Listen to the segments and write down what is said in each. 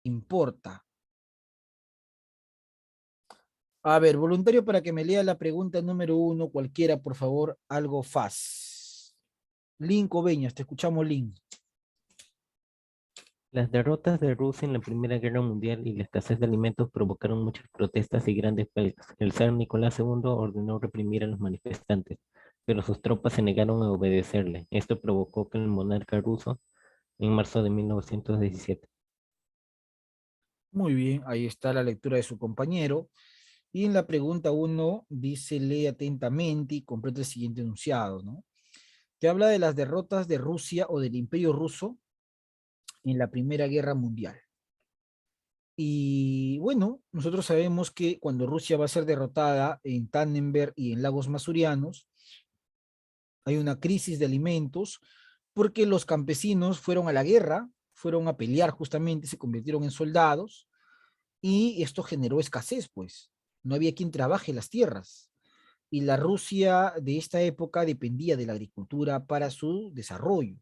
importa. A ver, voluntario para que me lea la pregunta número 1, cualquiera, por favor, algo fácil. Lin Coveñas, te escuchamos, Lin. Las derrotas de Rusia en la Primera Guerra Mundial y la escasez de alimentos provocaron muchas protestas y grandes huelgas. El zar Nicolás II ordenó reprimir a los manifestantes, pero sus tropas se negaron a obedecerle. Esto provocó que el monarca ruso, en marzo de 1917. Muy bien, ahí está la lectura de su compañero. Y en la pregunta 1 dice, lee atentamente y completa el siguiente enunciado, ¿no? Que habla de las derrotas de Rusia o del Imperio Ruso en la Primera Guerra Mundial. Y bueno, nosotros sabemos que cuando Rusia va a ser derrotada en Tannenberg y en Lagos Masurianos, hay una crisis de alimentos porque los campesinos fueron a la guerra, fueron a pelear justamente, se convirtieron en soldados y esto generó escasez, pues. No había quien trabaje las tierras. Y la Rusia de esta época dependía de la agricultura para su desarrollo.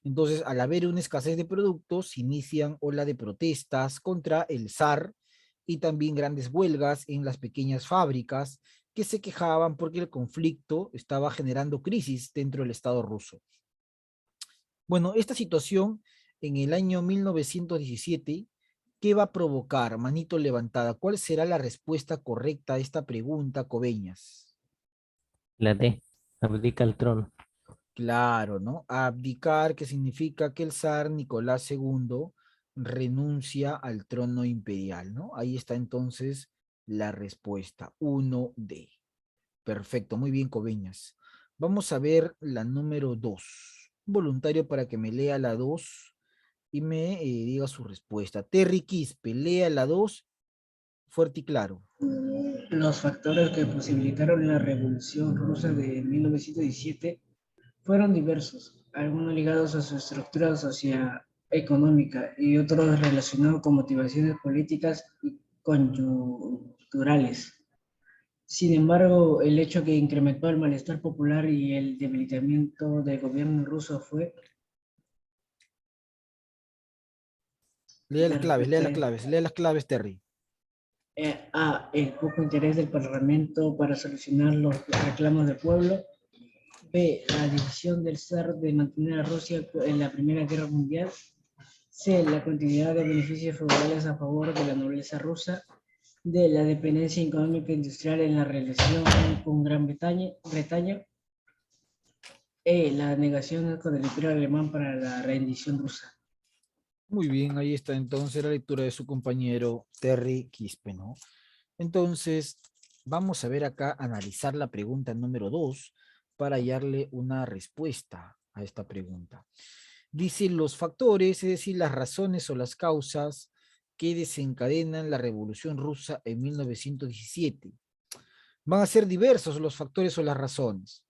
Entonces, al haber una escasez de productos, se inician ola de protestas contra el zar y también grandes huelgas en las pequeñas fábricas que se quejaban porque el conflicto estaba generando crisis dentro del Estado ruso. Bueno, esta situación en el año 1917, ¿qué va a provocar? Manito levantada. ¿Cuál será la respuesta correcta a esta pregunta, Coveñas? La D, abdica el trono. Claro, ¿no? Abdicar, que significa que el zar Nicolás II renuncia al trono imperial, ¿no? Ahí está entonces la respuesta, 1D. Perfecto, muy bien, Coveñas. Vamos a ver la número 2. Voluntario para que me lea la 2 y me diga su respuesta. Terry Quispe, lea la 2, fuerte y claro. Los factores que posibilitaron la Revolución Rusa de 1917 fueron diversos, algunos ligados a su estructura socioeconómica y otros relacionados con motivaciones políticas y coyunturales. Sin embargo, el hecho que incrementó el malestar popular y el debilitamiento del gobierno ruso fue... Lea las La claves, lea respuesta las es claves, lea las claves, Terry. A. El poco interés del Parlamento para solucionar los reclamos del pueblo. B. La decisión del zar de mantener a Rusia en la Primera Guerra Mundial. C. La continuidad de beneficios feudales a favor de la nobleza rusa. D. La dependencia económica e industrial en la relación con Gran Bretaña. E. La negación con el Imperio Alemán para la rendición rusa. Muy bien, ahí está entonces la lectura de su compañero Terry Quispe, ¿no? Entonces, vamos a ver acá, analizar la pregunta número 2 para hallarle una respuesta a esta pregunta. Dice los factores, es decir, las razones o las causas que desencadenan la Revolución Rusa en 1917. Van a ser diversos los factores o las razones.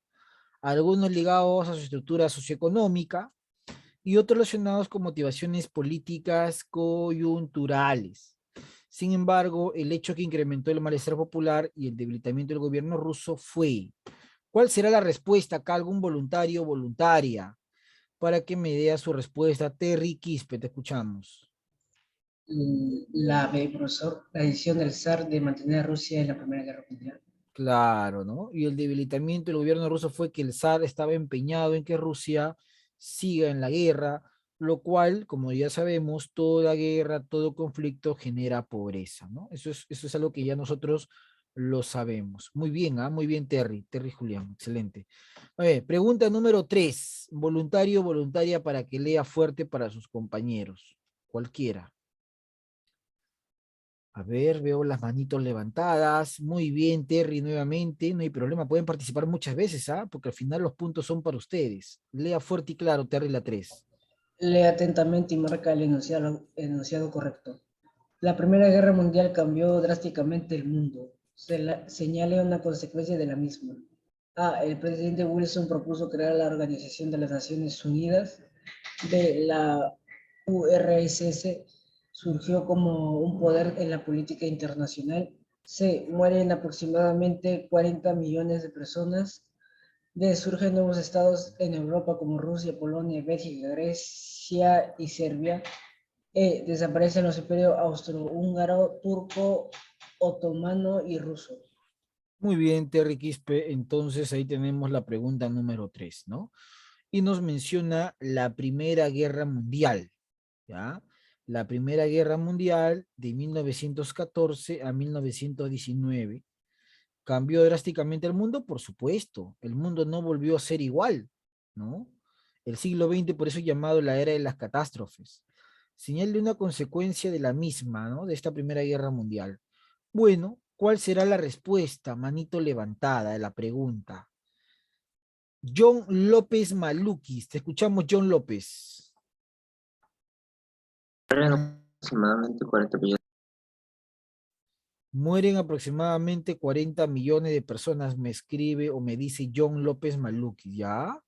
Algunos ligados a su estructura socioeconómica, y otros relacionados con motivaciones políticas coyunturales. Sin embargo, el hecho que incrementó el malestar popular y el debilitamiento del gobierno ruso fue. ¿Cuál será la respuesta acá? ¿Algún voluntario o voluntaria? Para que me dé su respuesta. Terry Quispe, te escuchamos. La B, profesor, la decisión del zar de mantener a Rusia en la Primera Guerra Mundial. Claro, ¿no? Y el debilitamiento del gobierno ruso fue que el zar estaba empeñado en que Rusia siga en la guerra, lo cual, como ya sabemos, toda guerra, todo conflicto genera pobreza, ¿no? Eso es algo que ya nosotros lo sabemos. Muy bien, ¿ah? Muy bien, Terry Julián, excelente. A ver, pregunta número 3, voluntario o voluntaria para que lea fuerte para sus compañeros, cualquiera. A ver, veo las manitos levantadas. Muy bien, Terry, nuevamente. No hay problema, pueden participar muchas veces, ¿ah? Porque al final los puntos son para ustedes. Lea fuerte y claro, Terry, la 3. Lee atentamente y marca el enunciado correcto. La Primera Guerra Mundial cambió drásticamente el mundo. Señala una consecuencia de la misma. A. El presidente Wilson propuso crear la Organización de las Naciones Unidas. B. La URSS surgió como un poder en la política internacional. C. Mueren aproximadamente 40 millones de personas. D. Surgen nuevos estados en Europa como Rusia, Polonia, Bélgica, Grecia y Serbia. Desaparecen los imperios austrohúngaro, turco, otomano y ruso. Muy bien, Terry Quispe. Entonces ahí tenemos la pregunta número 3, ¿no? Y nos menciona la Primera Guerra Mundial, ¿ya? La Primera Guerra Mundial de 1914 a 1919. ¿Cambió drásticamente el mundo? Por supuesto. El mundo no volvió a ser igual, ¿no? El siglo XX por eso es llamado la era de las catástrofes. Señal de una consecuencia de la misma, ¿no? De esta Primera Guerra Mundial. Bueno, ¿cuál será la respuesta? Manito levantada de la pregunta. John López Malukis. Te escuchamos, John López. Aproximadamente 40 millones. Mueren aproximadamente 40 millones de personas, me escribe o me dice John López Malukis, ¿ya?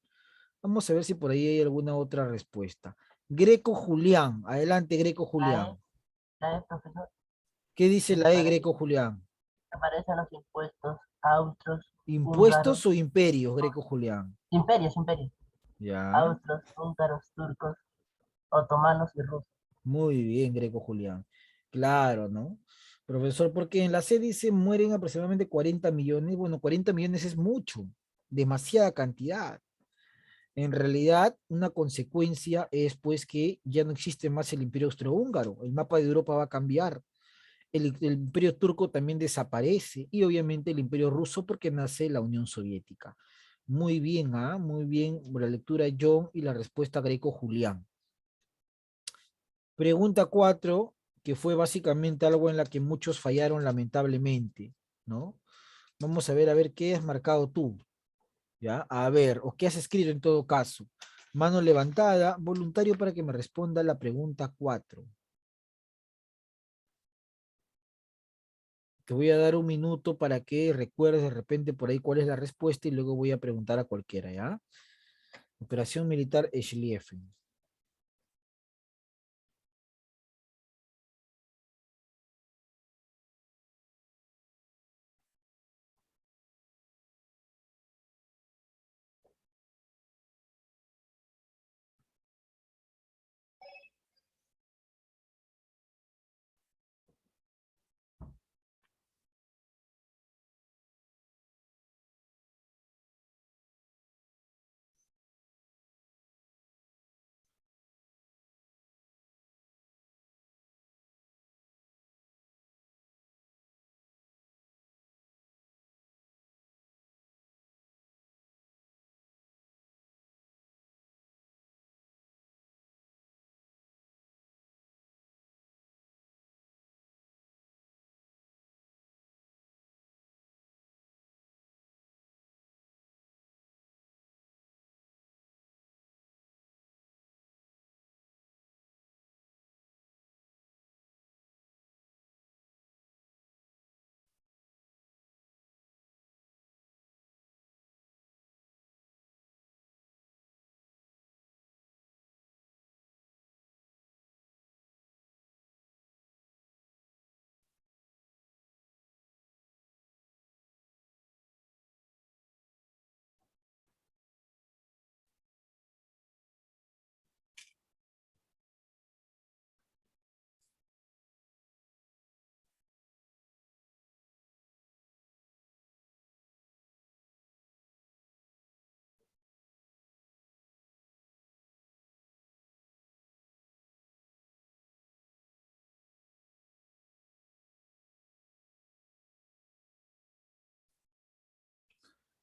Vamos a ver si por ahí hay alguna otra respuesta. Greco Julián, adelante Greco Julián. Profesor, ¿Qué dice la E, Greco Julián? aparecen los impuestos austros, ¿Impuestos húngaros, o imperios, Greco Julián? imperios, Ya, austros, húngaros, turcos, otomanos y rusos. muy bien, Greco Julián. Claro, ¿no? Profesor, porque en la C dice mueren aproximadamente 40 millones. Bueno, 40 millones es mucho, demasiada cantidad. En realidad, una consecuencia es pues que ya no existe más el imperio austrohúngaro, el mapa de Europa va a cambiar, el imperio turco también desaparece y obviamente el imperio ruso porque nace la Unión Soviética. Muy bien, ¿ah? Muy bien, la lectura John y la respuesta Greco Julián. Pregunta 4, que fue básicamente algo en la que muchos fallaron lamentablemente, ¿no? Vamos a ver qué has marcado tú. ¿Ya? A ver, o qué has escrito en todo caso. Mano levantada, voluntario para que me responda la pregunta 4. Te voy a dar un minuto para que recuerdes de repente por ahí cuál es la respuesta y luego voy a preguntar a cualquiera, ¿ya? Operación militar Schlieffen.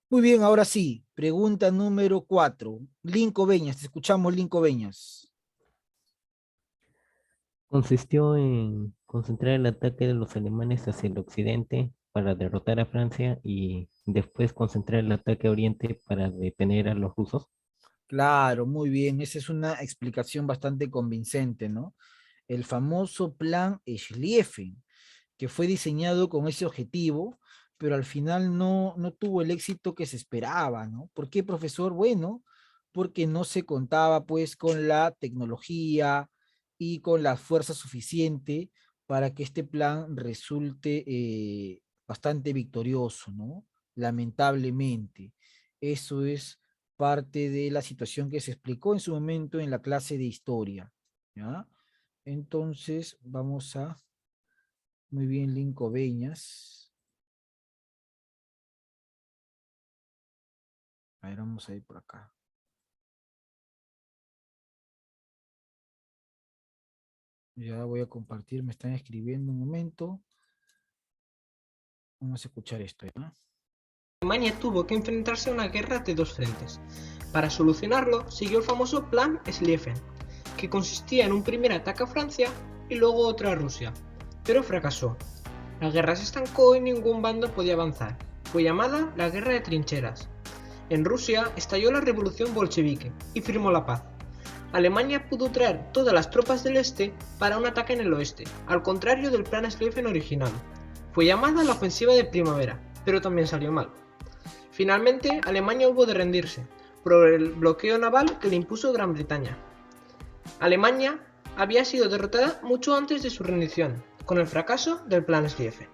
Muy bien, ahora sí. Pregunta número 4. Linco Beñas, te escuchamos, Linco Beñas. Consistió en concentrar el ataque de los alemanes hacia el occidente para derrotar a Francia y después concentrar el ataque a oriente para detener a los rusos. Claro, muy bien. Esa es una explicación bastante convincente, ¿no? El famoso plan Schlieffen, que fue diseñado con ese objetivo, pero al final no tuvo el éxito que se esperaba, ¿no? ¿Por qué, profesor? Bueno, porque no se contaba pues con la tecnología y con la fuerza suficiente para que este plan resulte bastante victorioso, ¿no? Lamentablemente. Eso es parte de la situación que se explicó en su momento en la clase de historia, ¿ya? Entonces vamos a, muy bien, Linco Beñas. A ver, vamos a ir por acá. Ya voy a compartir, me están escribiendo un momento. Vamos a escuchar esto, ¿ya? Alemania tuvo que enfrentarse a una guerra de dos frentes. Para solucionarlo, siguió el famoso Plan Schlieffen, que consistía en un primer ataque a Francia y luego otro a Rusia, pero fracasó. La guerra se estancó y ningún bando podía avanzar. Fue llamada la Guerra de Trincheras. En Rusia estalló la revolución bolchevique y firmó la paz. Alemania pudo traer todas las tropas del este para un ataque en el oeste, al contrario del Plan Schlieffen original. Fue llamada la Ofensiva de Primavera, pero también salió mal. Finalmente, Alemania hubo de rendirse, por el bloqueo naval que le impuso Gran Bretaña. Alemania había sido derrotada mucho antes de su rendición, con el fracaso del Plan Schlieffen.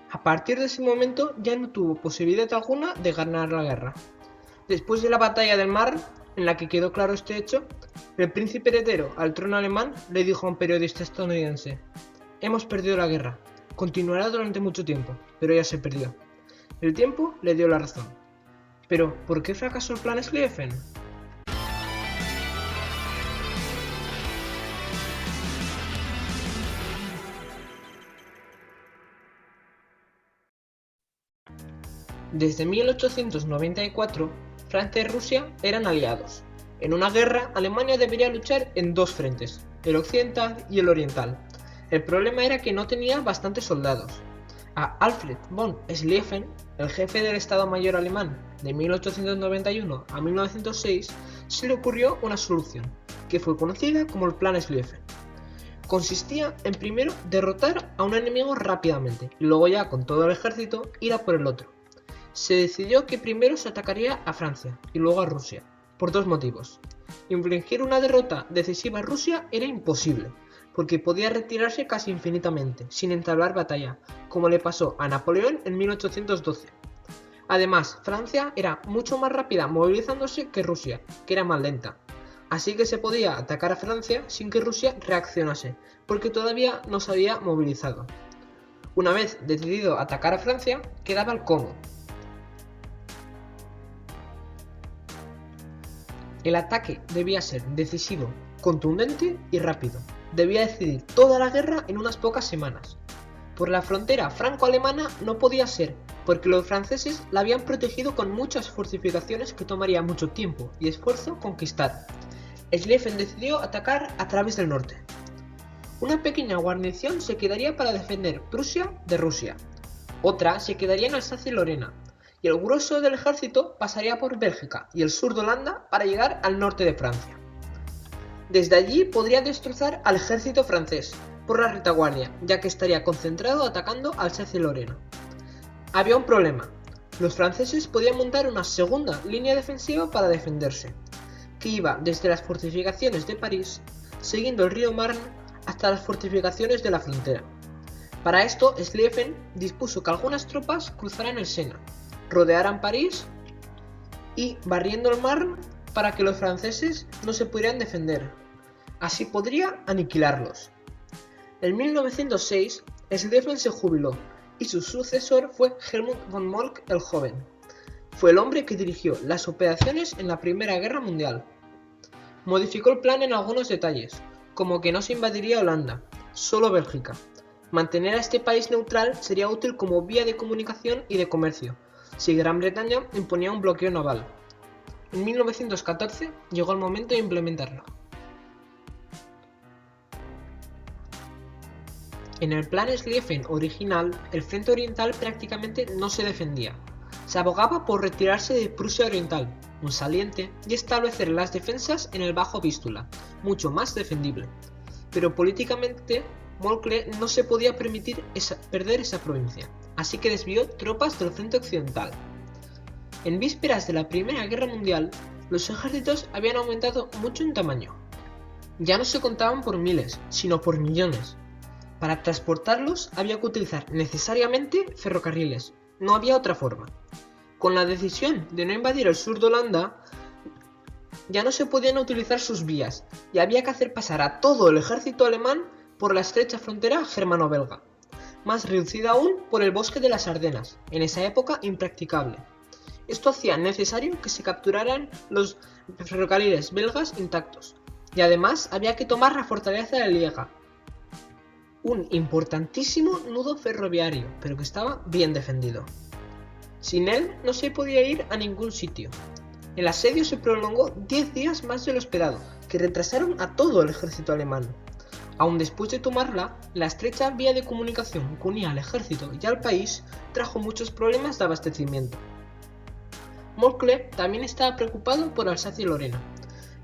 A partir de ese momento ya no tuvo posibilidad alguna de ganar la guerra. Después de la batalla del Marne, en la que quedó claro este hecho, el príncipe heredero al trono alemán le dijo a un periodista estadounidense: «Hemos perdido la guerra, continuará durante mucho tiempo, pero ya se perdió». El tiempo le dio la razón. Pero, ¿por qué fracasó el Plan Schlieffen? Desde 1894, Francia y Rusia eran aliados. En una guerra, Alemania debería luchar en dos frentes, el occidental y el oriental. El problema era que no tenía bastantes soldados. A Alfred von Schlieffen, el jefe del Estado Mayor alemán de 1891 a 1906, se le ocurrió una solución, que fue conocida como el Plan Schlieffen. Consistía en primero derrotar a un enemigo rápidamente y luego ya con todo el ejército ir a por el otro. Se decidió que primero se atacaría a Francia y luego a Rusia, por dos motivos. Infligir una derrota decisiva a Rusia era imposible, porque podía retirarse casi infinitamente, sin entablar batalla, como le pasó a Napoleón en 1812. Además, Francia era mucho más rápida movilizándose que Rusia, que era más lenta. Así que se podía atacar a Francia sin que Rusia reaccionase, porque todavía no se había movilizado. Una vez decidido atacar a Francia, quedaba el cómo. El ataque debía ser decisivo, contundente y rápido. Debía decidir toda la guerra en unas pocas semanas. Por la frontera franco-alemana no podía ser, porque los franceses la habían protegido con muchas fortificaciones que tomaría mucho tiempo y esfuerzo conquistar. Schlieffen decidió atacar a través del norte. Una pequeña guarnición se quedaría para defender Prusia de Rusia. Otra se quedaría en Alsacia y Lorena, y el grueso del ejército pasaría por Bélgica y el sur de Holanda para llegar al norte de Francia. Desde allí podría destrozar al ejército francés por la retaguardia, ya que estaría concentrado atacando Alsacia y Lorena. Había un problema: los franceses podían montar una segunda línea defensiva para defenderse, que iba desde las fortificaciones de París, siguiendo el río Marne hasta las fortificaciones de la frontera. Para esto, Schlieffen dispuso que algunas tropas cruzaran el Sena, rodearan París y barriendo el Marne para que los franceses no se pudieran defender. Así podría aniquilarlos. En 1906, Schlieffen se jubiló y su sucesor fue Helmut von Moltke el Joven. Fue el hombre que dirigió las operaciones en la Primera Guerra Mundial. Modificó el plan en algunos detalles, como que no se invadiría Holanda, solo Bélgica. Mantener a este país neutral sería útil como vía de comunicación y de comercio, si Gran Bretaña imponía un bloqueo naval. En 1914 llegó el momento de implementarlo. En el plan Schlieffen original, el frente oriental prácticamente no se defendía. Se abogaba por retirarse de Prusia Oriental, un saliente, y establecer las defensas en el Bajo Vístula, mucho más defendible. Pero políticamente, Moltke no se podía permitir perder esa provincia, así que desvió tropas del frente occidental. En vísperas de la Primera Guerra Mundial, los ejércitos habían aumentado mucho en tamaño. Ya no se contaban por miles, sino por millones. Para transportarlos había que utilizar necesariamente ferrocarriles, no había otra forma. Con la decisión de no invadir el sur de Holanda, ya no se podían utilizar sus vías y había que hacer pasar a todo el ejército alemán por la estrecha frontera germano-belga, más reducida aún por el bosque de las Ardenas, en esa época impracticable. Esto hacía necesario que se capturaran los ferrocarriles belgas intactos, y además había que tomar la fortaleza de Liega, un importantísimo nudo ferroviario, pero que estaba bien defendido. Sin él no se podía ir a ningún sitio. El asedio se prolongó 10 días más de lo esperado, que retrasaron a todo el ejército alemán. Aun después de tomarla, la estrecha vía de comunicación que unía al ejército y al país trajo muchos problemas de abastecimiento. Moltke también estaba preocupado por Alsacia y Lorena.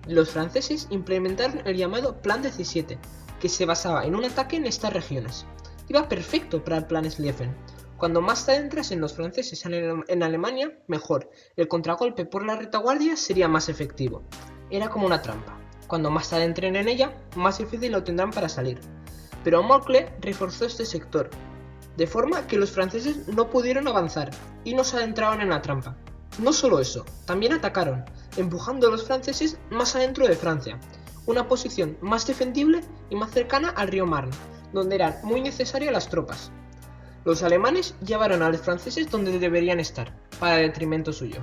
Los franceses implementaron el llamado Plan 17, que se basaba en un ataque en estas regiones. Iba perfecto para el Plan Schlieffen. Cuando más tarde entrasen los franceses en Alemania, mejor. El contragolpe por la retaguardia sería más efectivo. Era como una trampa. Cuando más tarde entren en ella, más difícil lo tendrán para salir. Pero Moltke reforzó este sector, de forma que los franceses no pudieron avanzar y no se adentraron en la trampa. No solo eso, también atacaron, empujando a los franceses más adentro de Francia, una posición más defendible y más cercana al río Marne, donde eran muy necesarias las tropas. Los alemanes llevaron a los franceses donde deberían estar, para detrimento suyo.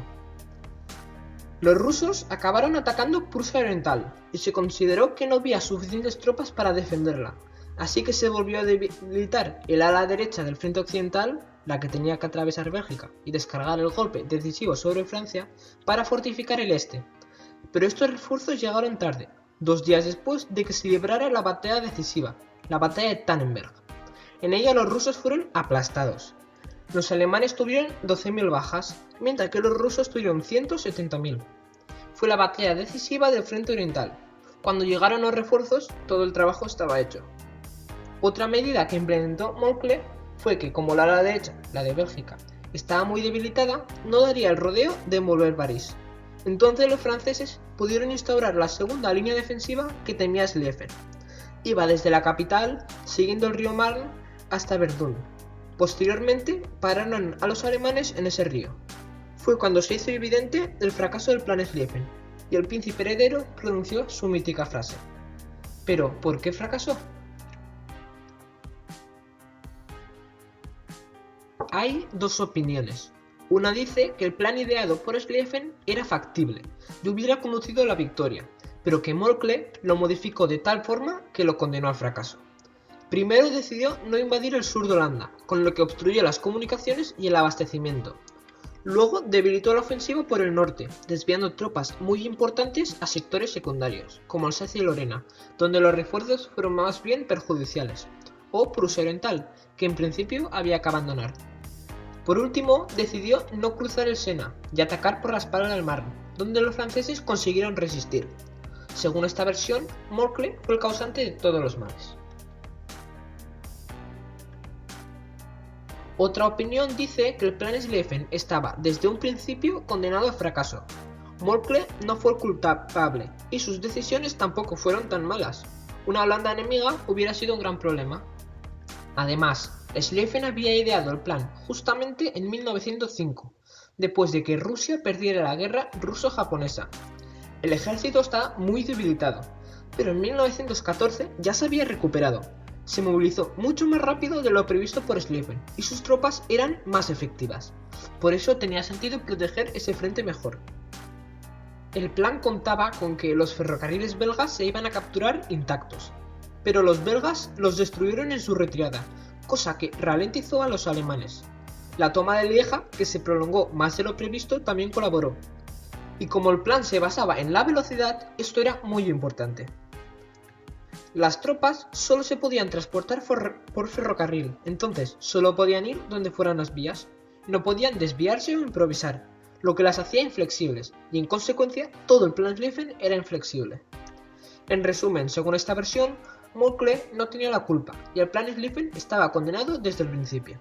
Los rusos acabaron atacando Prusia Oriental, y se consideró que no había suficientes tropas para defenderla, así que se volvió a debilitar el ala derecha del frente occidental, la que tenía que atravesar Bélgica y descargar el golpe decisivo sobre Francia, para fortificar el este. Pero estos refuerzos llegaron tarde, 2 días después de que se librara la batalla decisiva, la batalla de Tannenberg. En ella los rusos fueron aplastados. Los alemanes tuvieron 12.000 bajas, mientras que los rusos tuvieron 170.000. Fue la batalla decisiva del frente oriental. Cuando llegaron los refuerzos, todo el trabajo estaba hecho. Otra medida que implementó Moltke fue que, como la ala derecha, la de Bélgica, estaba muy debilitada, no daría el rodeo de envolver París. Entonces los franceses pudieron instaurar la segunda línea defensiva que temía Schlieffen. Iba desde la capital, siguiendo el río Marne, hasta Verdun. Posteriormente pararon a los alemanes en ese río. Fue cuando se hizo evidente el fracaso del Plan Schlieffen, y el príncipe heredero pronunció su mítica frase. Pero, ¿por qué fracasó? Hay dos opiniones. Una dice que el plan ideado por Schlieffen era factible y hubiera conducido a la victoria, pero que Moltke lo modificó de tal forma que lo condenó al fracaso. Primero decidió no invadir el sur de Holanda, con lo que obstruyó las comunicaciones y el abastecimiento. Luego debilitó la ofensiva por el norte, desviando tropas muy importantes a sectores secundarios, como Alsacia y Lorena, donde los refuerzos fueron más bien perjudiciales, o Prusia Oriental, que en principio había que abandonar. Por último, decidió no cruzar el Sena y atacar por la espalda del Marne, donde los franceses consiguieron resistir. Según esta versión, Moltke fue el causante de todos los males. Otra opinión dice que el plan Schlieffen estaba desde un principio condenado al fracaso. Moltke no fue el culpable y sus decisiones tampoco fueron tan malas. Una Holanda enemiga hubiera sido un gran problema. Además, Schlieffen había ideado el plan justamente en 1905, después de que Rusia perdiera la guerra ruso-japonesa. El ejército estaba muy debilitado, pero en 1914 ya se había recuperado. Se movilizó mucho más rápido de lo previsto por Schlieffen y sus tropas eran más efectivas. Por eso tenía sentido proteger ese frente mejor. El plan contaba con que los ferrocarriles belgas se iban a capturar intactos, pero los belgas los destruyeron en su retirada, cosa que ralentizó a los alemanes. La toma de Lieja, que se prolongó más de lo previsto, también colaboró. Y como el plan se basaba en la velocidad, esto era muy importante. Las tropas solo se podían transportar por ferrocarril, entonces solo podían ir donde fueran las vías. No podían desviarse o improvisar, lo que las hacía inflexibles, y en consecuencia todo el plan Schlieffen era inflexible. En resumen, según esta versión, Moltke no tenía la culpa, y el plan Schlieffen estaba condenado desde el principio.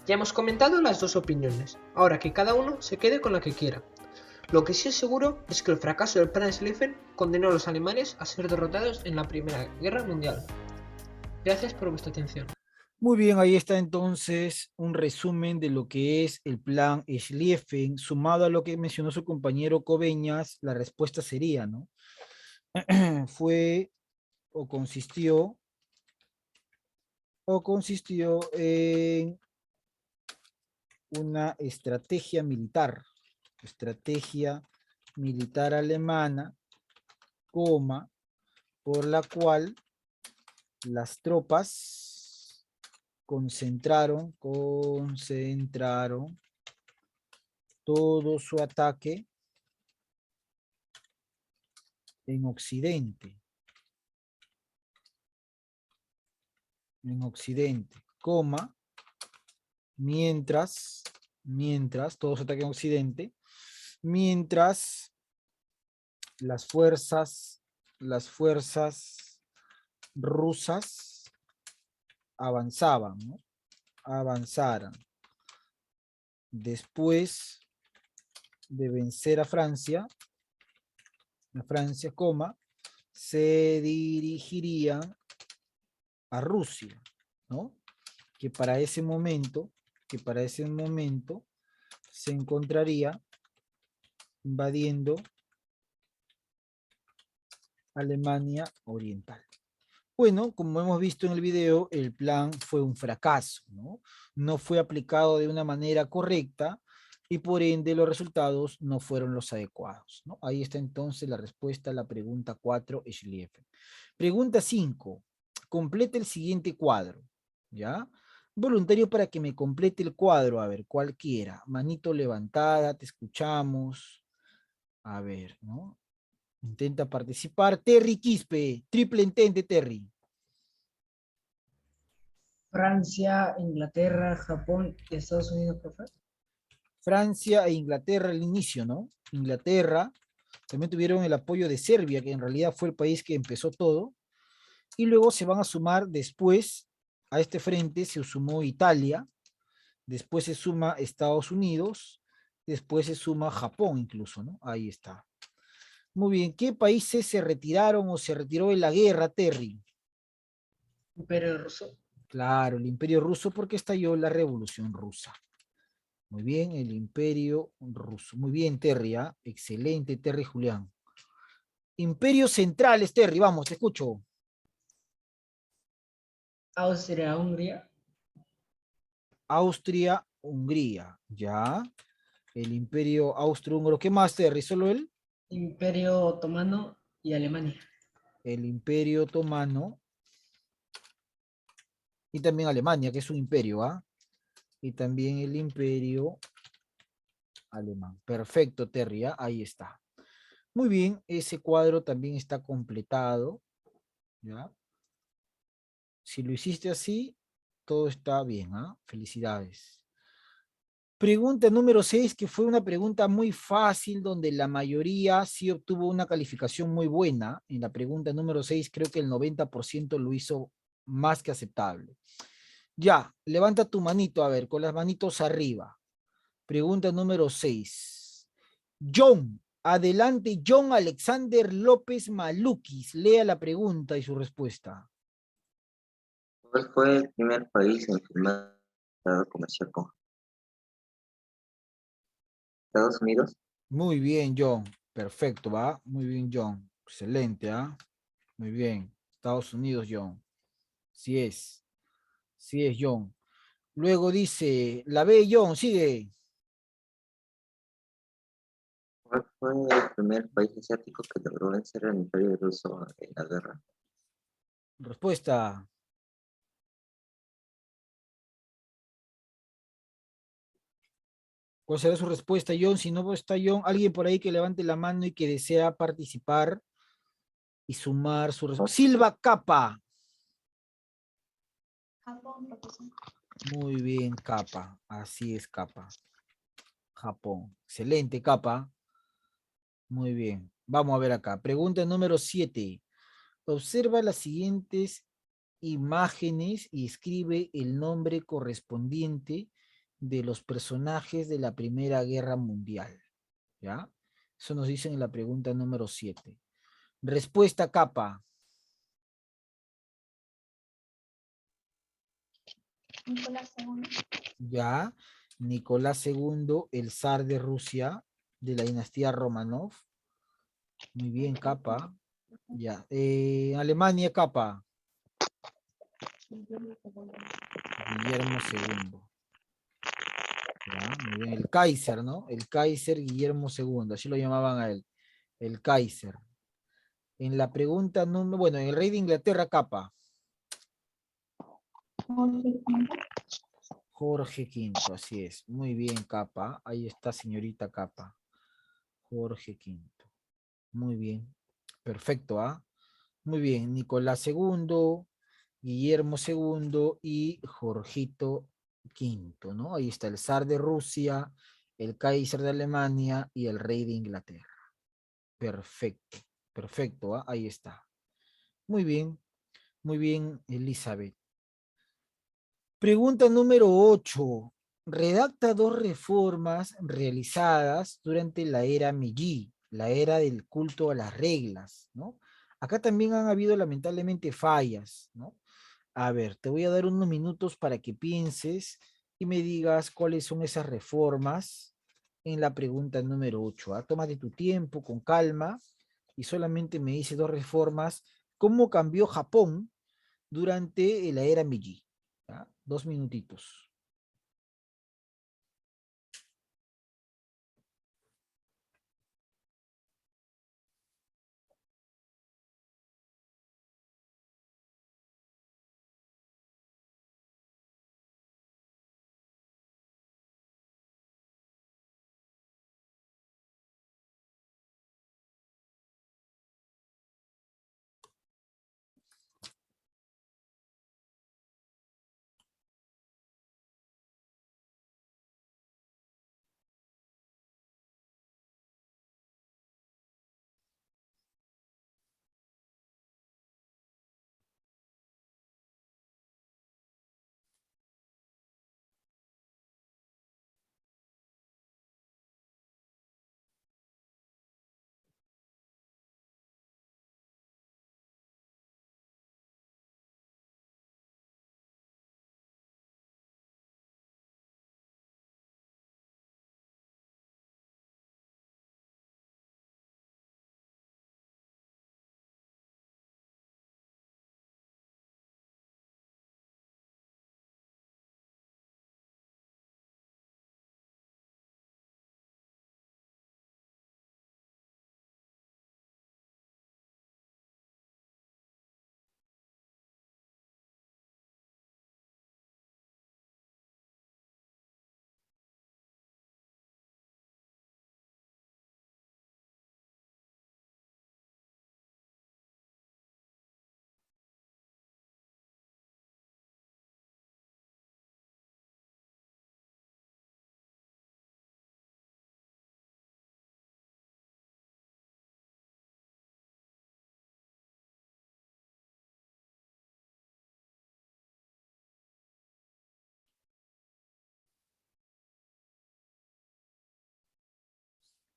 Ya hemos comentado las dos opiniones, ahora que cada uno se quede con la que quiera. Lo que sí es seguro es que el fracaso del plan Schlieffen condenó a los alemanes a ser derrotados en la Primera Guerra Mundial. Gracias por vuestra atención. Muy bien, ahí está entonces un resumen de lo que es el plan Schlieffen, sumado a lo que mencionó su compañero Coveñas, la respuesta sería, ¿no? Fue o consistió en una estrategia militar alemana, coma, por la cual las tropas concentraron todo su ataque en Occidente, coma, mientras, todo su ataque en Occidente, mientras las fuerzas rusas avanzaban, ¿no? Avanzaran. Después de vencer a Francia, coma, se dirigirían a Rusia, ¿no? Que para ese momento se encontraría invadiendo Alemania Oriental. Bueno, como hemos visto en el video, el plan fue un fracaso, ¿no? No fue aplicado de una manera correcta y por ende los resultados no fueron los adecuados, ¿no? Ahí está entonces la respuesta a la pregunta 4, Schlieffen. Pregunta 5. Completa el siguiente cuadro, ¿ya? Voluntario para que me complete el cuadro, a ver, cualquiera. Manito levantada, te escuchamos. A ver, ¿no? Intenta participar. Terry Quispe, triple entente, Terry. Francia, Inglaterra, Japón y Estados Unidos, profe. Francia e Inglaterra al inicio, ¿no? Inglaterra, también tuvieron el apoyo de Serbia, que en realidad fue el país que empezó todo, y luego se van a sumar después a este frente, se sumó Italia, después se suma Estados Unidos, después se suma Japón incluso, ¿no? Ahí está. Muy bien, ¿qué países se retiraron o se retiró de la guerra, Terry? Imperio Ruso. Claro, el Imperio Ruso porque estalló la Revolución Rusa. Muy bien, el Imperio Ruso. Muy bien, Terry, ¿ah? Excelente, Terry Julián. Imperios centrales, Terry, vamos, te escucho. Austria, Hungría. Austria, Hungría, ya. El Imperio Austro-Húngaro. ¿Qué más, Terry? ¿Solo él? Imperio Otomano y Alemania. El Imperio Otomano. Y también Alemania, que es un imperio, ¿ah? Y también el Imperio Alemán. Perfecto, Terry, ¿ah? Ahí está. Muy bien, ese cuadro también está completado, ¿ya? Si lo hiciste así, todo está bien, ¿ah? Felicidades. Pregunta número 6, que fue una pregunta muy fácil, donde la mayoría sí obtuvo una calificación muy buena. En la pregunta número 6, creo que el 90% lo hizo más que aceptable. Ya, levanta tu manito, a ver, con las manitos arriba. Pregunta número 6. John, adelante, John Alexander López Maluquis. Lea la pregunta y su respuesta. ¿Cuál fue el primer país en firmar un tratado comercial con Estados Unidos? Muy bien, John. Perfecto, ¿va? Muy bien, John. Excelente, ¿ah? Muy bien. Estados Unidos, John. Sí es. Sí es, John. Luego dice, la B, John, sigue. ¿Cuál fue el primer país asiático que logró vencer al Imperio Ruso en la guerra? Respuesta. ¿Cuál será su respuesta, John? Si no está John, alguien por ahí que levante la mano y que desea participar y sumar su respuesta. Silva Capa. Japón, profesor. Muy bien, Capa. Así es, Capa. Japón. Excelente, Capa. Muy bien. Vamos a ver acá. Pregunta número 7. Observa las siguientes imágenes y escribe el nombre correspondiente de los personajes de la Primera Guerra Mundial. ¿Ya? Eso nos dicen en la pregunta número 7. Respuesta, Capa. Nicolás II. Ya. Nicolás II, el zar de Rusia, de la dinastía Romanov. Muy bien, capa. Ya. Alemania, capa. Guillermo II. Ya, muy bien. El Kaiser, ¿no? El Kaiser Guillermo II, así lo llamaban a él. El Kaiser. En la pregunta número, bueno, el rey de Inglaterra, capa. Jorge V, así es. Muy bien, capa. Ahí está, señorita capa. Jorge V. Muy bien. Perfecto, ¿ah? Muy bien. Nicolás II, Guillermo II y Jorgito V, ¿no? Ahí está el zar de Rusia, el Kaiser de Alemania y el rey de Inglaterra. Perfecto, perfecto, ¿ah? Ahí está. Muy bien, Elizabeth. Pregunta número 8. Redacta dos reformas realizadas durante la era Meiji, la era del culto a las reglas, ¿no? Acá también han habido lamentablemente fallas, ¿no? A ver, te voy a dar unos minutos para que pienses y me digas cuáles son esas reformas en la pregunta número 8. ¿Ah? Tómate tu tiempo con calma y solamente me dice dos reformas. ¿Cómo cambió Japón durante la era Meiji? ¿Ah? 2 minutitos.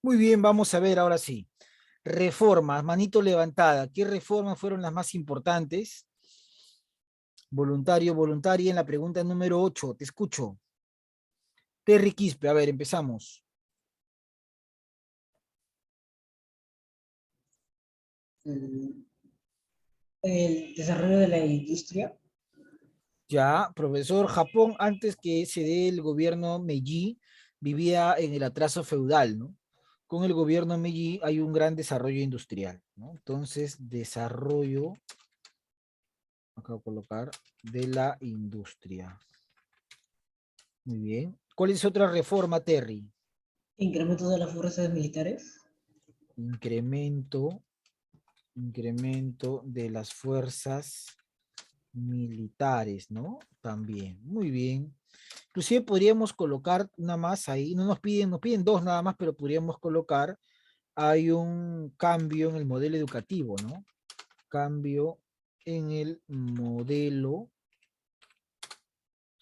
Muy bien, vamos a ver ahora sí. Reformas, manito levantada. ¿Qué reformas fueron las más importantes? Voluntario, voluntaria en la pregunta número 8. Te escucho. Terry Quispe, a ver, empezamos. El desarrollo de la industria. Ya, profesor, Japón antes que se dé el gobierno Meiji vivía en el atraso feudal, ¿no? Con el gobierno Meiji hay un gran desarrollo industrial, ¿no? Entonces, desarrollo, acabo de colocar, de la industria. Muy bien. ¿Cuál es otra reforma, Terry? Incremento de las fuerzas militares. Incremento de las fuerzas militares, ¿no? También, muy bien. Inclusive podríamos colocar una más ahí, no nos piden dos nada más, pero podríamos colocar, hay un cambio en el modelo educativo, ¿no? Cambio en el modelo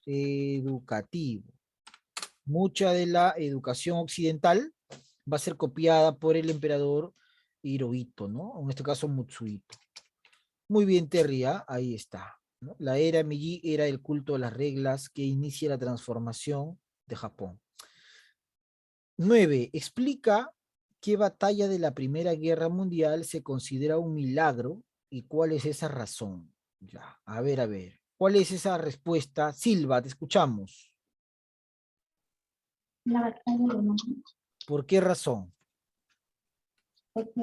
educativo. Mucha de la educación occidental va a ser copiada por el emperador Hirohito, ¿no? En este caso Mutsuhito. Muy bien, Terry, ¿ah? Ahí está. ¿no? La era Meiji era el culto a las reglas que inicia la transformación de Japón. 9. Explica qué batalla de la Primera Guerra Mundial se considera un milagro y cuál es esa razón. Ya, a ver, a ver. ¿Cuál es esa respuesta? Silva, te escuchamos. La batalla de Marne, ¿Por qué razón? porque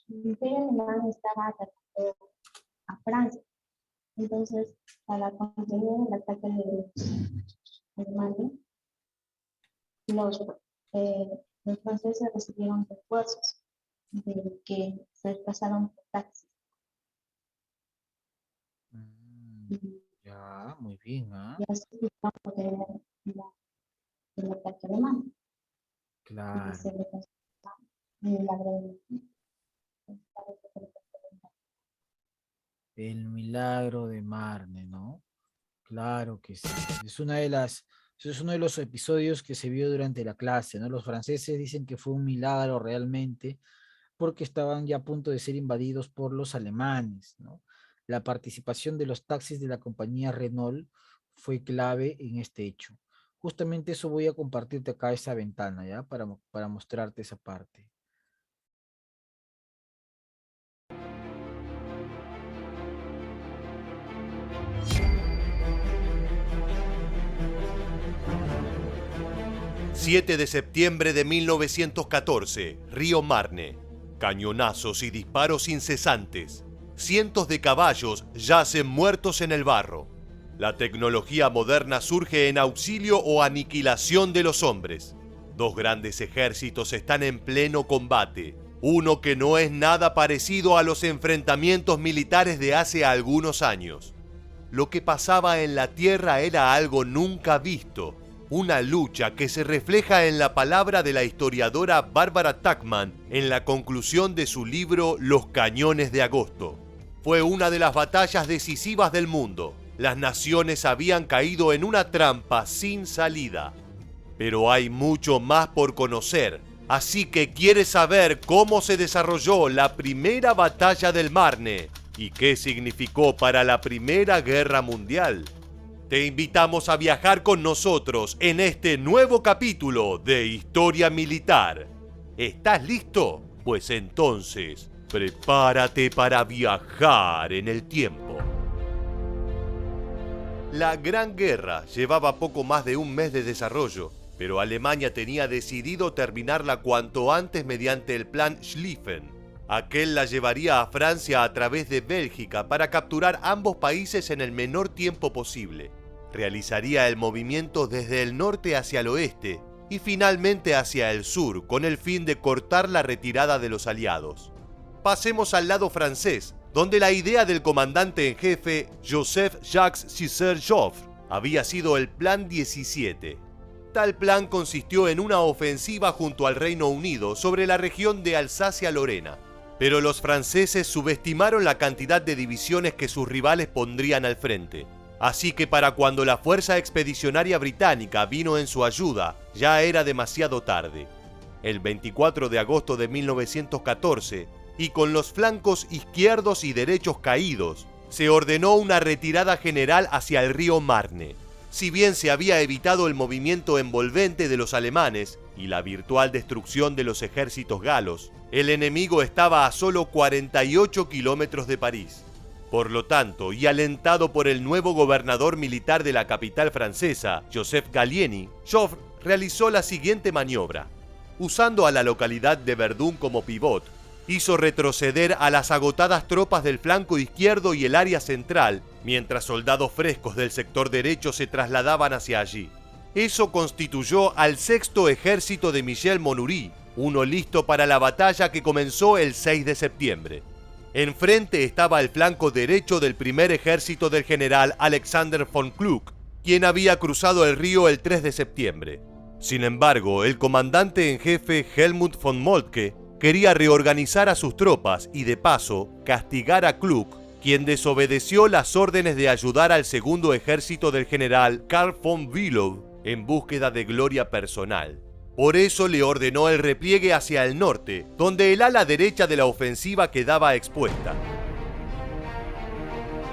el imperio alemán estaba atacando a Francia. Entonces, para conseguir el ataque de Alemania, los franceses recibieron refuerzos de que se desplazaron por taxis. Ya, muy bien, ¿ah? Y así pudieron poder el ataque alemán. Y Claro. se le considera un milagro El milagro de Marne, ¿no? Claro que sí. Es uno de los episodios que se vio durante la clase, ¿no? Los franceses dicen que fue un milagro realmente porque estaban ya a punto de ser invadidos por los alemanes, ¿no? La participación de los taxis de la compañía Renault fue clave en este hecho. Justamente eso voy a compartirte acá esa ventana, ¿ya? Para mostrarte esa parte. ...7 de septiembre de 1914, Río Marne. Cañonazos y disparos incesantes. Cientos de caballos yacen muertos en el barro. La tecnología moderna surge en auxilio o aniquilación de los hombres. Dos grandes ejércitos están en pleno combate. Uno que no es nada parecido a los enfrentamientos militares de hace algunos años. Lo que pasaba en la tierra era algo nunca visto. Una lucha que se refleja en la palabra de la historiadora Barbara Tuchman en la conclusión de su libro Los Cañones de Agosto. Fue una de las batallas decisivas del mundo. Las naciones habían caído en una trampa sin salida. Pero hay mucho más por conocer, así que ¿quieres saber cómo se desarrolló la primera batalla del Marne y qué significó para la Primera Guerra Mundial? Te invitamos a viajar con nosotros en este nuevo capítulo de Historia Militar. ¿Estás listo? Pues entonces, prepárate para viajar en el tiempo. La Gran Guerra llevaba poco más de un mes de desarrollo, pero Alemania tenía decidido terminarla cuanto antes mediante el Plan Schlieffen. Aquel la llevaría a Francia a través de Bélgica para capturar ambos países en el menor tiempo posible. Realizaría el movimiento desde el norte hacia el oeste y finalmente hacia el sur con el fin de cortar la retirada de los aliados. Pasemos al lado francés, donde la idea del comandante en jefe Joseph-Jacques Césaire-Joffre había sido el Plan 17. Tal plan consistió en una ofensiva junto al Reino Unido sobre la región de Alsacia-Lorena. Pero los franceses subestimaron la cantidad de divisiones que sus rivales pondrían al frente. Así que para cuando la Fuerza Expedicionaria Británica vino en su ayuda, ya era demasiado tarde. El 24 de agosto de 1914, y con los flancos izquierdos y derechos caídos, se ordenó una retirada general hacia el río Marne. Si bien se había evitado el movimiento envolvente de los alemanes y la virtual destrucción de los ejércitos galos, el enemigo estaba a solo 48 kilómetros de París. Por lo tanto, y alentado por el nuevo gobernador militar de la capital francesa, Joseph Gallieni, Joffre realizó la siguiente maniobra. Usando a la localidad de Verdun como pivot, hizo retroceder a las agotadas tropas del flanco izquierdo y el área central, mientras soldados frescos del sector derecho se trasladaban hacia allí. Eso constituyó al sexto ejército de Michel Monury, uno listo para la batalla que comenzó el 6 de septiembre. Enfrente estaba el flanco derecho del primer ejército del general Alexander von Kluck, quien había cruzado el río el 3 de septiembre. Sin embargo, el comandante en jefe Helmut von Moltke quería reorganizar a sus tropas y de paso castigar a Kluck, quien desobedeció las órdenes de ayudar al segundo ejército del general Karl von Bülow en búsqueda de gloria personal. Por eso le ordenó el repliegue hacia el norte, donde el ala derecha de la ofensiva quedaba expuesta.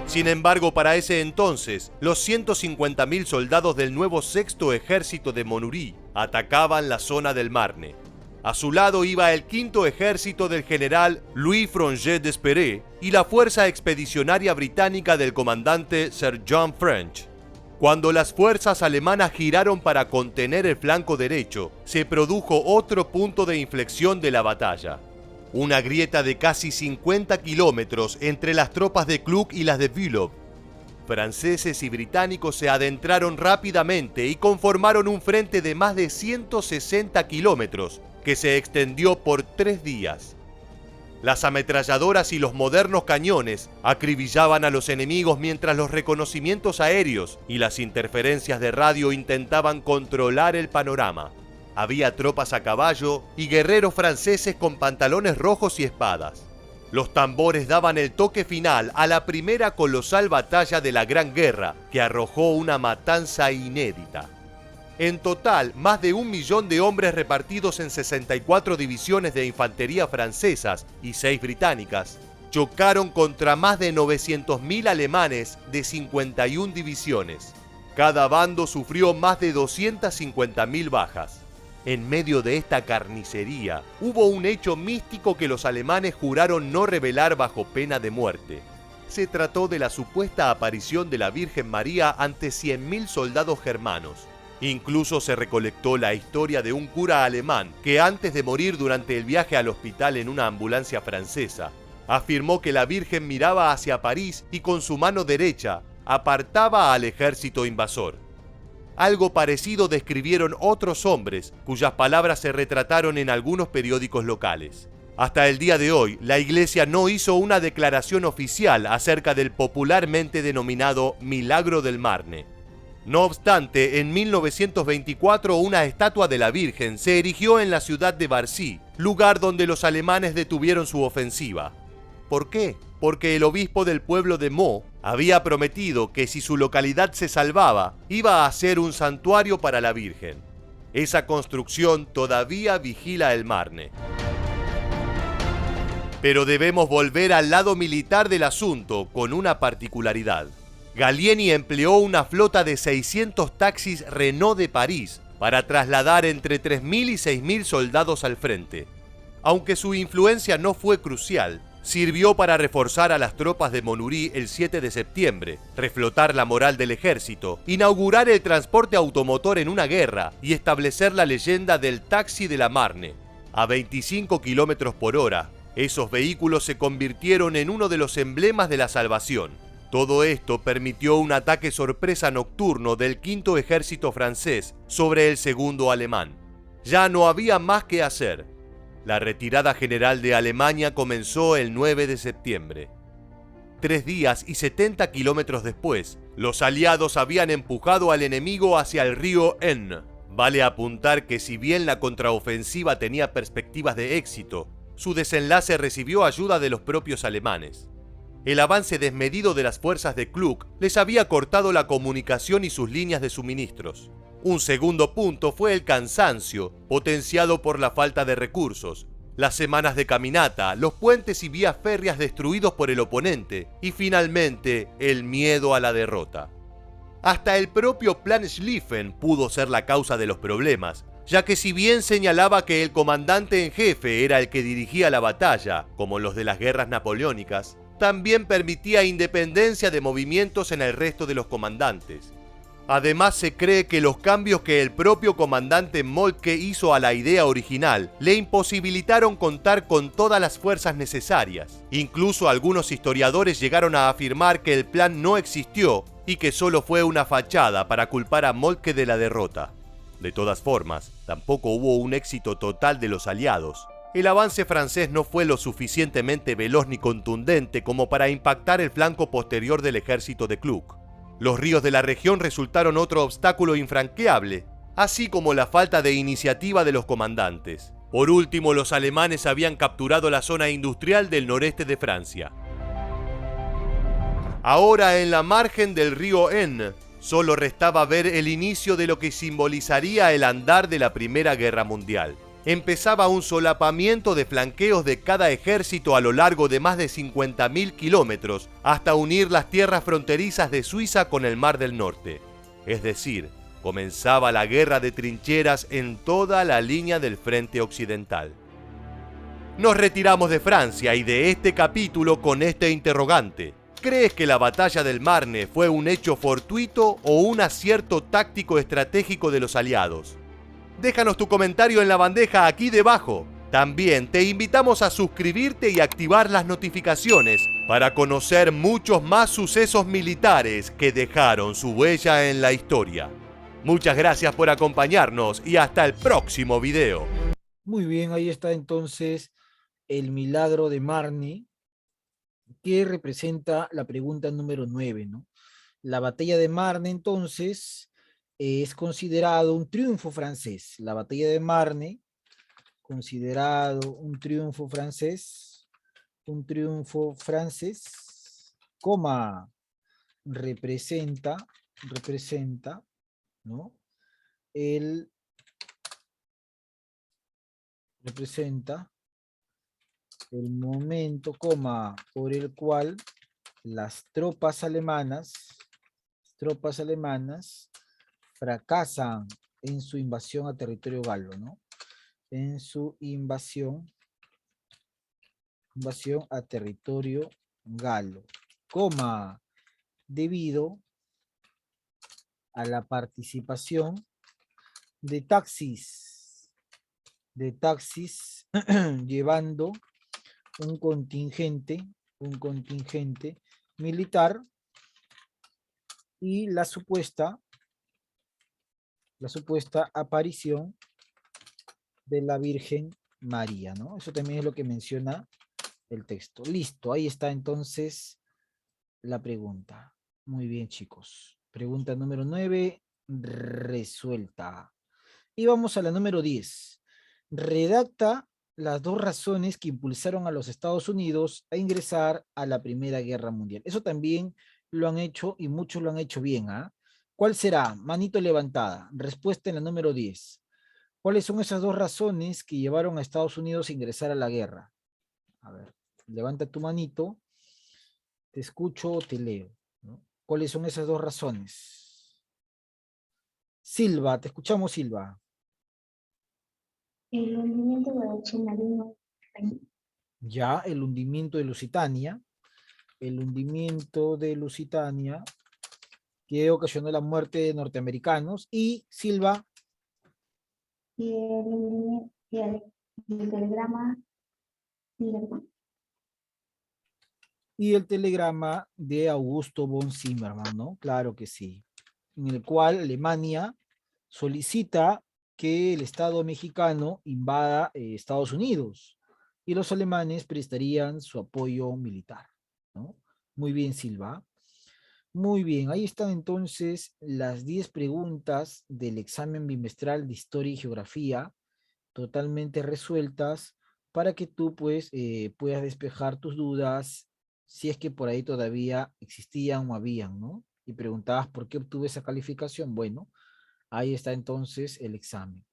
Sin embargo, para ese entonces, los 150.000 soldados del nuevo Sexto Ejército de Monuri atacaban la zona del Marne. A su lado iba el Quinto Ejército del general Louis Frongé d'Espèrey y la Fuerza Expedicionaria Británica del comandante Sir John French. Cuando las fuerzas alemanas giraron para contener el flanco derecho, se produjo otro punto de inflexión de la batalla. Una grieta de casi 50 kilómetros entre las tropas de Kluck y las de Bülow. Franceses y británicos se adentraron rápidamente y conformaron un frente de más de 160 kilómetros que se extendió por 3 días. Las ametralladoras y los modernos cañones acribillaban a los enemigos mientras los reconocimientos aéreos y las interferencias de radio intentaban controlar el panorama. Había tropas a caballo y guerreros franceses con pantalones rojos y espadas. Los tambores daban el toque final a la primera colosal batalla de la Gran Guerra, que arrojó una matanza inédita. En total, más de 1 millón de hombres repartidos en 64 divisiones de infantería francesas y 6 británicas, chocaron contra más de 900.000 alemanes de 51 divisiones. Cada bando sufrió más de 250.000 bajas. En medio de esta carnicería, hubo un hecho místico que los alemanes juraron no revelar bajo pena de muerte. Se trató de la supuesta aparición de la Virgen María ante 100.000 soldados germanos. Incluso se recolectó la historia de un cura alemán que antes de morir durante el viaje al hospital en una ambulancia francesa, afirmó que la Virgen miraba hacia París y con su mano derecha apartaba al ejército invasor. Algo parecido describieron otros hombres cuyas palabras se retrataron en algunos periódicos locales. Hasta el día de hoy, la Iglesia no hizo una declaración oficial acerca del popularmente denominado Milagro del Marne. No obstante, en 1924 una estatua de la Virgen se erigió en la ciudad de Barcy, lugar donde los alemanes detuvieron su ofensiva. ¿Por qué? Porque el obispo del pueblo de Meaux había prometido que si su localidad se salvaba, iba a hacer un santuario para la Virgen. Esa construcción todavía vigila el Marne. Pero debemos volver al lado militar del asunto con una particularidad. Gallieni empleó una flota de 600 taxis Renault de París para trasladar entre 3.000 y 6.000 soldados al frente. Aunque su influencia no fue crucial, sirvió para reforzar a las tropas de Monuri el 7 de septiembre, reflotar la moral del ejército, inaugurar el transporte automotor en una guerra y establecer la leyenda del taxi de la Marne. A 25 kilómetros por hora, esos vehículos se convirtieron en uno de los emblemas de la salvación. Todo esto permitió un ataque sorpresa nocturno del Quinto Ejército francés sobre el Segundo alemán. Ya no había más que hacer. La retirada general de Alemania comenzó el 9 de septiembre. 3 días y 70 kilómetros después, los aliados habían empujado al enemigo hacia el río Aisne. Vale apuntar que si bien la contraofensiva tenía perspectivas de éxito, su desenlace recibió ayuda de los propios alemanes. El avance desmedido de las fuerzas de Kluck les había cortado la comunicación y sus líneas de suministros. Un segundo punto fue el cansancio, potenciado por la falta de recursos, las semanas de caminata, los puentes y vías férreas destruidos por el oponente y finalmente el miedo a la derrota. Hasta el propio Plan Schlieffen pudo ser la causa de los problemas, ya que si bien señalaba que el comandante en jefe era el que dirigía la batalla, como los de las guerras napoleónicas, también permitía independencia de movimientos en el resto de los comandantes. Además, se cree que los cambios que el propio comandante Moltke hizo a la idea original le imposibilitaron contar con todas las fuerzas necesarias. Incluso algunos historiadores llegaron a afirmar que el plan no existió y que solo fue una fachada para culpar a Moltke de la derrota. De todas formas, tampoco hubo un éxito total de los aliados. El avance francés no fue lo suficientemente veloz ni contundente como para impactar el flanco posterior del ejército de Kluck. Los ríos de la región resultaron otro obstáculo infranqueable, así como la falta de iniciativa de los comandantes. Por último, los alemanes habían capturado la zona industrial del noreste de Francia. Ahora, en la margen del río Aisne, Solo restaba ver el inicio de lo que simbolizaría el andar de la Primera Guerra Mundial. Empezaba un solapamiento de flanqueos de cada ejército a lo largo de más de 50.000 kilómetros hasta unir las tierras fronterizas de Suiza con el Mar del Norte. Es decir, comenzaba la guerra de trincheras en toda la línea del frente occidental. Nos retiramos de Francia y de este capítulo con este interrogante. ¿Crees que la batalla del Marne fue un hecho fortuito o un acierto táctico estratégico de los aliados? Déjanos tu comentario en la bandeja aquí debajo. También te invitamos a suscribirte y activar las notificaciones para conocer muchos más sucesos militares que dejaron su huella en la historia. Muchas gracias por acompañarnos y hasta el próximo video. Muy bien, ahí está entonces el milagro de Marne, que representa la pregunta número 9, ¿no? La batalla de Marne, entonces, es considerado un triunfo francés. La batalla de Marne, considerado un triunfo francés, coma, representa, ¿no? Representa el momento, coma, por el cual las tropas alemanas fracasan en su invasión a territorio galo, ¿no? En su invasión a territorio galo, coma, debido a la participación de taxis llevando un contingente militar y la supuesta aparición de la Virgen María, ¿no? Eso también es lo que menciona el texto. Listo, ahí está entonces la pregunta. Muy bien, chicos. Pregunta número 9, resuelta. Y vamos a la número 10. Redacta las 2 razones que impulsaron a los Estados Unidos a ingresar a la Primera Guerra Mundial. Eso también lo han hecho y muchos lo han hecho bien, ¿ah? ¿Cuál será? Manito levantada. Respuesta en la número 10. ¿Cuáles son esas 2 razones que llevaron a Estados Unidos a ingresar a la guerra? A ver, levanta tu manito. Te escucho o te leo, ¿no? ¿Cuáles son esas 2 razones? Silva, te escuchamos, Silva. El hundimiento del submarino. Ya, el hundimiento de Lusitania. El hundimiento de Lusitania que ocasionó la muerte de norteamericanos. Y Silva. Y el hundimiento y el telegrama. Y el telegrama de Augusto von Zimmermann, ¿no? Claro que sí. En el cual Alemania solicita que el Estado mexicano invada Estados Unidos y los alemanes prestarían su apoyo militar, ¿no? Muy bien, Silva. Muy bien, ahí están entonces las 10 preguntas del examen bimestral de Historia y Geografía, totalmente resueltas, para que tú pues puedas despejar tus dudas, si es que por ahí todavía existían o habían, ¿no? Y preguntabas por qué obtuve esa calificación. Bueno, ahí está entonces el examen.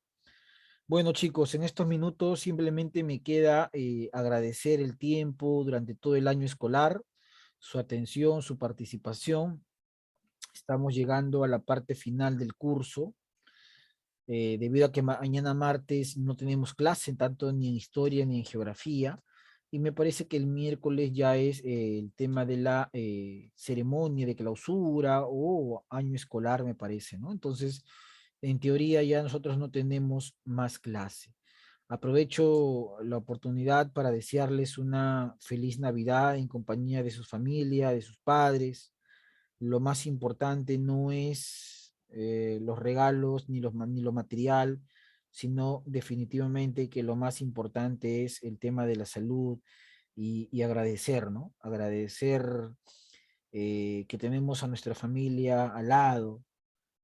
Bueno, chicos, en estos minutos simplemente me queda agradecer el tiempo durante todo el año escolar, su atención, su participación. Estamos llegando a la parte final del curso, debido a que mañana martes no tenemos clase, tanto ni en historia ni en geografía, y me parece que el miércoles ya es el tema de la ceremonia de clausura o año escolar, me parece, ¿no? Entonces, en teoría ya nosotros no tenemos más clase. Aprovecho la oportunidad para desearles una feliz Navidad en compañía de sus familias, de sus padres. Lo más importante no es los regalos ni lo material, sino definitivamente que lo más importante es el tema de la salud y agradecer, ¿no? Agradecer que tenemos a nuestra familia al lado,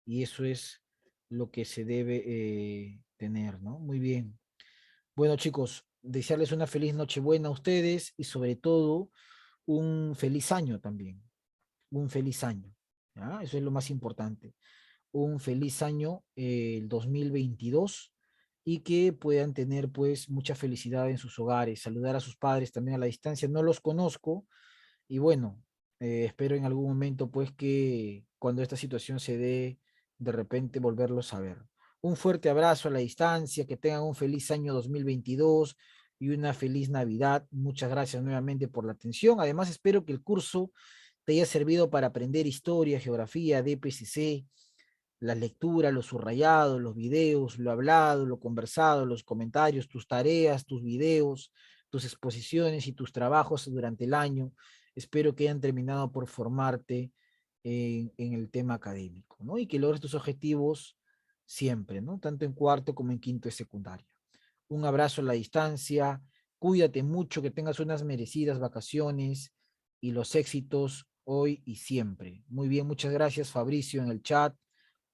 y eso es lo que se debe tener, ¿no? Muy bien. Bueno, chicos, desearles una feliz Nochebuena a ustedes y sobre todo un feliz año también. Un feliz año. ¿ya? Eso es lo más importante. Un feliz año el 2022 y que puedan tener pues mucha felicidad en sus hogares, saludar a sus padres también a la distancia, no los conozco y bueno, espero en algún momento pues que cuando esta situación se dé, de repente volverlos a ver. Un fuerte abrazo a la distancia, que tengan un feliz año 2022 y una feliz Navidad. Muchas gracias nuevamente por la atención. Además, espero que el curso te haya servido para aprender historia, geografía, DPCC, las lecturas, los subrayados, los videos, lo hablado, lo conversado, los comentarios, tus tareas, tus videos, tus exposiciones y tus trabajos durante el año. Espero que hayan terminado por formarte en el tema académico, ¿no? Y que logres tus objetivos siempre, ¿no? Tanto en cuarto como en quinto de secundaria. Un abrazo a la distancia, cuídate mucho, que tengas unas merecidas vacaciones y los éxitos hoy y siempre. Muy bien, muchas gracias Fabricio en el chat.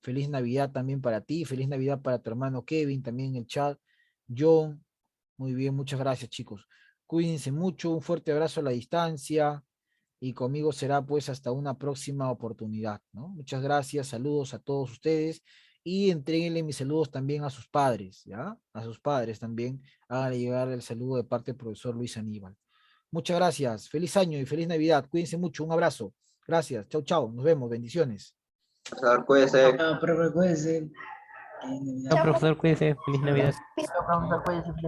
Feliz Navidad también para ti, feliz Navidad para tu hermano Kevin también en el chat. John, muy bien, muchas gracias chicos. Cuídense mucho, un fuerte abrazo a la distancia y conmigo será pues hasta una próxima oportunidad, ¿no? Muchas gracias, saludos a todos ustedes y entréguenle mis saludos también a sus padres, ¿ya? A sus padres también, háganle llegar el saludo de parte del profesor Luis Aníbal. Muchas gracias, feliz año y feliz Navidad, cuídense mucho, un abrazo. Gracias, chau, chau, nos vemos, bendiciones. Profesor, cuídese. Pero recuérdense. Chao, profesor, cuídese. Feliz Navidad. Chao, profesor, cuídese, feliz